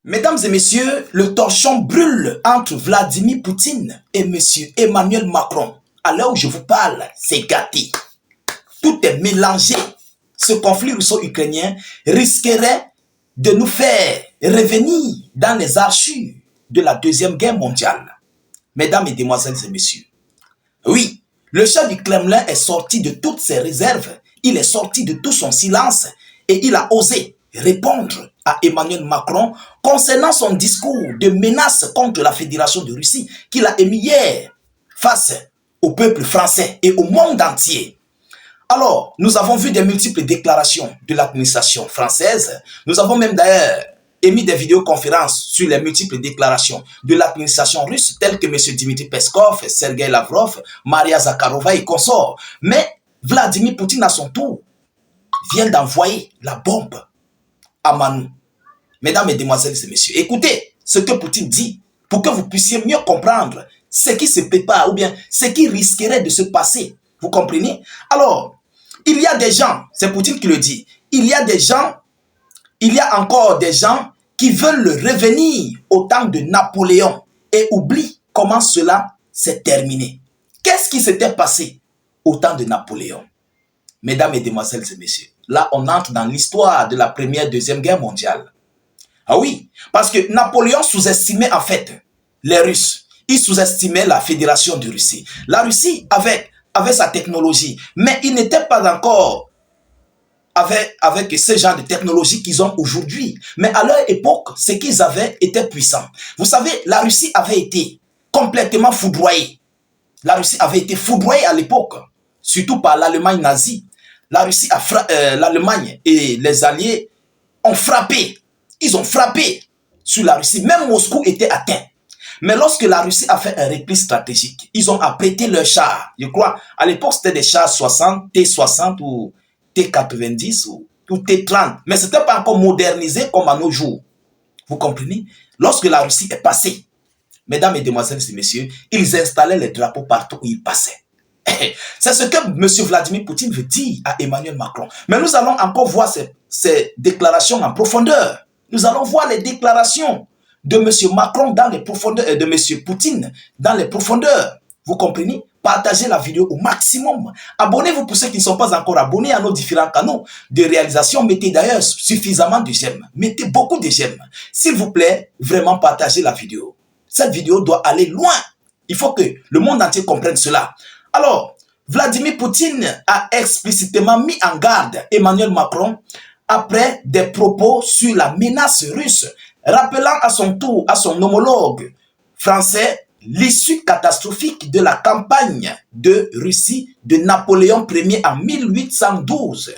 Mesdames et messieurs, le torchon brûle entre Vladimir Poutine et monsieur Emmanuel Macron. À l'heure où je vous parle, c'est gâté. Tout est mélangé. Ce conflit russo-ukrainien risquerait de nous faire revenir dans les archives de la Deuxième Guerre mondiale. Mesdames, mesdemoiselles et messieurs, oui, le chef du Kremlin est sorti de toutes ses réserves, il est sorti de tout son silence et il a osé répondre à Emmanuel Macron concernant son discours de menace contre la Fédération de Russie qu'il a émis hier face au peuple français et au monde entier. Alors, nous avons vu des multiples déclarations de l'administration française. Nous avons même d'ailleurs émis des vidéoconférences sur les multiples déclarations de l'administration russe, telles que M. Dmitry Peskov, Sergei Lavrov, Maria Zakharova et consorts. Mais Vladimir Poutine, à son tour, vient d'envoyer la bombe à Manu. Mesdames, mesdemoiselles et messieurs, écoutez ce que Poutine dit pour que vous puissiez mieux comprendre ce qui se prépare ou bien ce qui risquerait de se passer. Vous comprenez? Alors, il y a des gens, c'est Poutine qui le dit, il y a encore des gens qui veulent revenir au temps de Napoléon et oublient comment cela s'est terminé. Qu'est-ce qui s'était passé au temps de Napoléon? Mesdames, mesdemoiselles et messieurs, là on entre dans l'histoire de la première, deuxième guerre mondiale. Ah oui, parce que Napoléon sous-estimait en fait les Russes. Il sous-estimait la Fédération de Russie. La Russie avait sa technologie, mais il n'était pas encore avec ce genre de technologie qu'ils ont aujourd'hui. Mais à leur époque, ce qu'ils avaient était puissant. Vous savez, la Russie avait été complètement foudroyée. La Russie avait été foudroyée à l'époque, surtout par l'Allemagne nazie. L'Allemagne et les Alliés ont frappé. Ils ont frappé sur la Russie. Même Moscou était atteint. Mais lorsque la Russie a fait un repli stratégique, ils ont apprêté leurs chars. Je crois, à l'époque, c'était des chars 60, T-60 ou T-90 ou T-30. Mais ce n'était pas encore modernisé comme à nos jours. Vous comprenez? Lorsque la Russie est passée, mesdames, mesdemoiselles et messieurs, ils installaient les drapeaux partout où ils passaient. C'est ce que M. Vladimir Poutine veut dire à Emmanuel Macron. Mais nous allons encore voir ces déclarations en profondeur. Nous allons voir les déclarations de M. Macron dans les profondeurs, de M. Poutine dans les profondeurs. Vous comprenez? Partagez la vidéo au maximum. Abonnez-vous pour ceux qui ne sont pas encore abonnés à nos différents canaux de réalisation. Mettez d'ailleurs suffisamment de j'aime. Mettez beaucoup de j'aime. S'il vous plaît, vraiment partagez la vidéo. Cette vidéo doit aller loin. Il faut que le monde entier comprenne cela. Alors, Vladimir Poutine a explicitement mis en garde Emmanuel Macron après des propos sur la menace russe, rappelant à son tour à son homologue français l'issue catastrophique de la campagne de Russie de Napoléon Ier en 1812.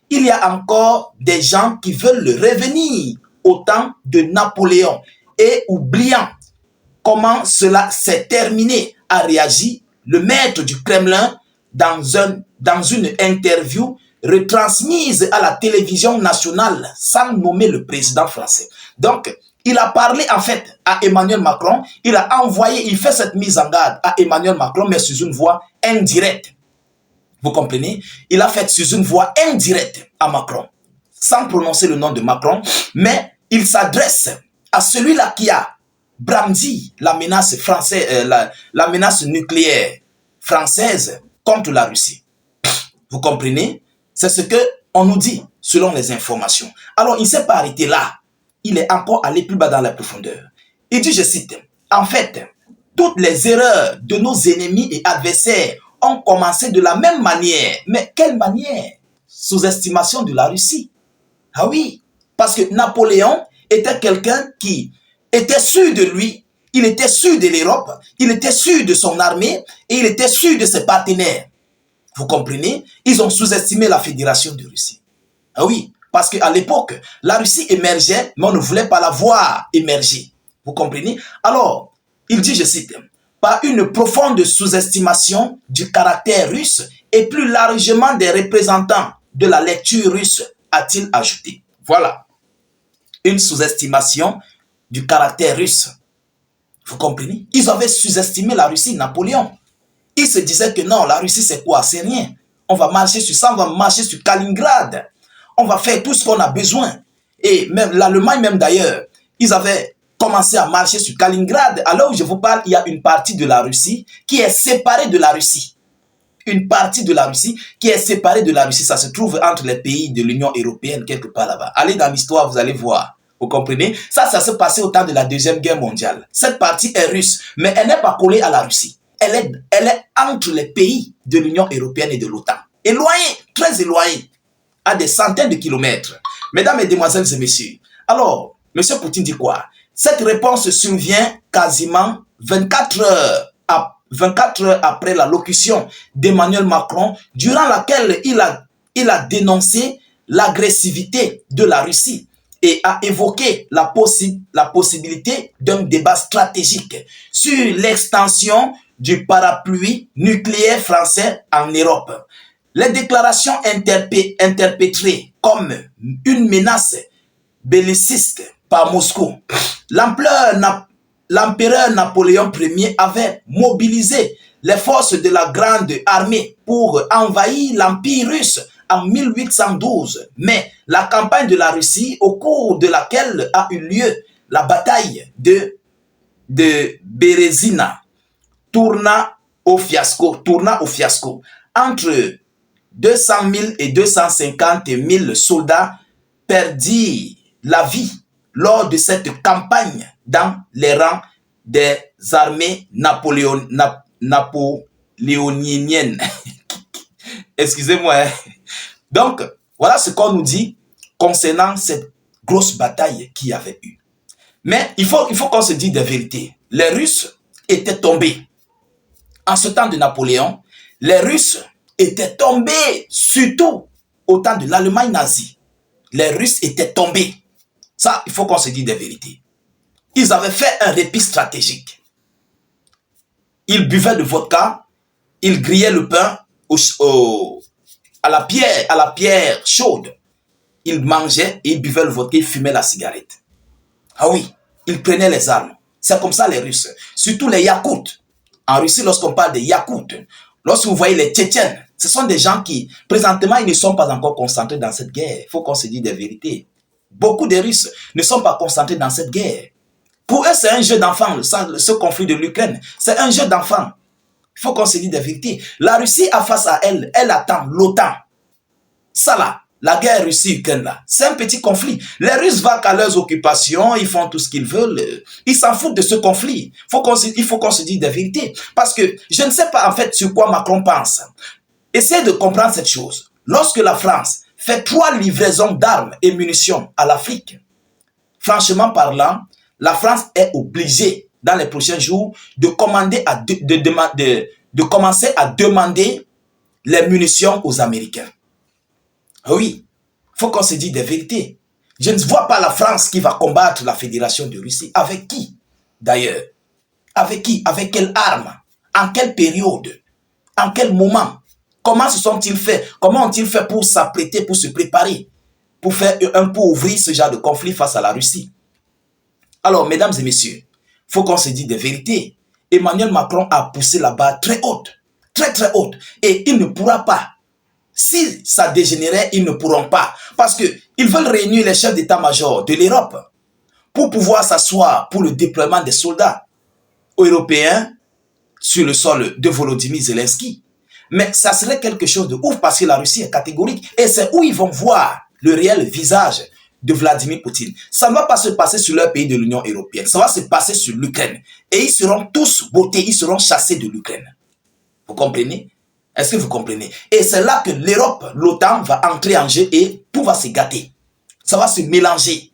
Il y a encore des gens qui veulent revenir au temps de Napoléon et oubliant comment cela s'est terminé, a réagi le maître du Kremlin dans une interview retransmise à la télévision nationale sans nommer le président français. Donc, il a parlé en fait à Emmanuel Macron, il fait cette mise en garde à Emmanuel Macron, mais sous une voix indirecte. Vous comprenez? Il a fait sous une voix indirecte à Macron, sans prononcer le nom de Macron, mais il s'adresse à celui-là qui a brandi la menace française, la menace nucléaire française contre la Russie. Vous comprenez? C'est ce qu'on nous dit selon les informations. Alors, il ne s'est pas arrêté là. Il est encore allé plus bas dans la profondeur. Il dit, je cite, en fait, toutes les erreurs de nos ennemis et adversaires ont commencé de la même manière. Mais quelle manière? Sous-estimation de la Russie. Ah oui, parce que Napoléon était quelqu'un qui était sûr de lui, il était sûr de l'Europe, il était sûr de son armée et il était sûr de ses partenaires. Vous comprenez? Ils ont sous-estimé la Fédération de Russie. Ah oui, parce qu'à l'époque, la Russie émergeait, mais on ne voulait pas la voir émerger. Vous comprenez? Alors, il dit, je cite, par une profonde sous-estimation du caractère russe et plus largement des représentants de la lecture russe, a-t-il ajouté. Voilà. Une sous-estimation du caractère russe. Vous comprenez? Ils avaient sous-estimé la Russie, Napoléon. Ils se disaient que non, la Russie c'est quoi? C'est rien. On va marcher sur ça, on va marcher sur Kaliningrad. On va faire tout ce qu'on a besoin. Et même l'Allemagne même d'ailleurs, Ils avaient commencé à marcher sur Kaliningrad. À l'heure où je vous parle, il y a une partie de la Russie qui est séparée de la Russie. Une partie de la Russie qui est séparée de la Russie. Ça se trouve entre les pays de l'Union européenne, quelque part là-bas. Allez dans l'histoire, vous allez voir. Vous comprenez? Ça s'est passé au temps de la Deuxième Guerre mondiale. Cette partie est russe, mais elle n'est pas collée à la Russie. Elle est entre les pays de l'Union européenne et de l'OTAN. Éloignée, très éloignée, à des centaines de kilomètres. Mesdames, Mesdemoiselles et Messieurs, alors, M. Poutine dit quoi? Cette réponse survient quasiment 24 heures après l'allocution d'Emmanuel Macron, durant laquelle il a dénoncé l'agressivité de la Russie et a évoqué la possibilité d'un débat stratégique sur l'extension du parapluie nucléaire français en Europe. Les déclarations interprétées comme une menace belliciste par Moscou. L'empereur Napoléon Ier avait mobilisé les forces de la Grande Armée pour envahir l'Empire russe en 1812. Mais la campagne de la Russie, au cours de laquelle a eu lieu la bataille de Berezina, tourna au fiasco. Entre 200 000 et 250 000 soldats perdirent la vie lors de cette campagne dans les rangs des armées napoléoniennes. Excusez-moi. Donc, voilà ce qu'on nous dit concernant cette grosse bataille qu'il y avait eu. Mais il faut qu'on se dise des vérités. Les Russes étaient tombés. En ce temps de Napoléon, les Russes étaient tombés, surtout au temps de l'Allemagne nazie. Les Russes étaient tombés. Ça, il faut qu'on se dise des vérités. Ils avaient fait un répit stratégique. Ils buvaient le vodka, ils grillaient le pain à la pierre chaude. Ils mangeaient, ils buvaient le vodka, ils fumaient la cigarette. Ah oui, ils prenaient les armes. C'est comme ça les Russes. Surtout les Yakoutes. En Russie, lorsqu'on parle des Yakoutes, lorsque vous voyez les Tchétchènes, ce sont des gens qui, présentement, ils ne sont pas encore concentrés dans cette guerre. Il faut qu'on se dise des vérités. Beaucoup de Russes ne sont pas concentrés dans cette guerre. Pour eux, c'est un jeu d'enfant, ce conflit de l'Ukraine. C'est un jeu d'enfant. Il faut qu'on se dise des vérités. La Russie a face à elle, elle attend l'OTAN. Ça là, la guerre Russie-Ukraine là, c'est un petit conflit. Les Russes vont à leurs occupations, ils font tout ce qu'ils veulent. Ils s'en foutent de ce conflit. Il faut qu'on se dise des vérités. Parce que je ne sais pas en fait sur quoi Macron pense. Essayez de comprendre cette chose. Lorsque la France fait 3 livraisons d'armes et munitions à l'Afrique, franchement parlant, la France est obligée dans les prochains jours de commencer à demander les munitions aux Américains. Oui, il faut qu'on se dise des vérités. Je ne vois pas la France qui va combattre la Fédération de Russie. Avec qui, d'ailleurs? Avec qui? Avec quelle arme? En quelle période? En quel moment? Comment se sont-ils fait? Comment ont-ils fait pour s'apprêter, pour se préparer, pour ouvrir ce genre de conflit face à la Russie? Alors, mesdames et messieurs, il faut qu'on se dise des vérités. Emmanuel Macron a poussé la barre très haute, très très haute, et il ne pourra pas. Si ça dégénérait, ils ne pourront pas. Parce qu'ils veulent réunir les chefs d'état-major de l'Europe pour pouvoir s'asseoir pour le déploiement des soldats européens sur le sol de Volodymyr Zelensky. Mais ça serait quelque chose de ouf parce que la Russie est catégorique. Et c'est où ils vont voir le réel visage de Vladimir Poutine. Ça ne va pas se passer sur leur pays de l'Union européenne. Ça va se passer sur l'Ukraine. Et ils seront tous bottés, ils seront chassés de l'Ukraine. Vous comprenez? Est-ce que vous comprenez? Et c'est là que l'Europe, l'OTAN va entrer en jeu et tout va se gâter. Ça va se mélanger.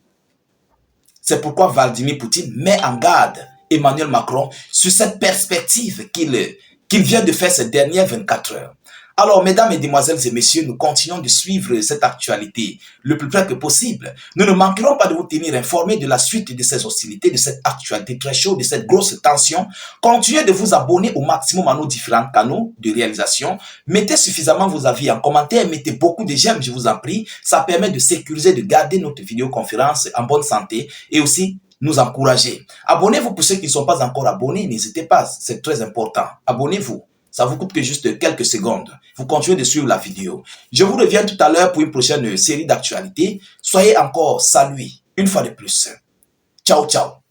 C'est pourquoi Vladimir Poutine met en garde Emmanuel Macron sur cette perspective qu'il vient de faire ces dernières 24 heures. Alors, mesdames, mesdemoiselles et messieurs, nous continuons de suivre cette actualité le plus près que possible. Nous ne manquerons pas de vous tenir informés de la suite de ces hostilités, de cette actualité très chaude, de cette grosse tension. Continuez de vous abonner au maximum à nos différents canaux de réalisation. Mettez suffisamment vos avis en commentaire, mettez beaucoup de j'aime, je vous en prie. Ça permet de sécuriser, de garder notre vidéoconférence en bonne santé et aussi nous encourager. Abonnez-vous pour ceux qui ne sont pas encore abonnés, n'hésitez pas, c'est très important. Abonnez-vous. Ça vous coûte que juste quelques secondes. Vous continuez de suivre la vidéo. Je vous reviens tout à l'heure pour une prochaine série d'actualités. Soyez encore salués une fois de plus. Ciao, ciao.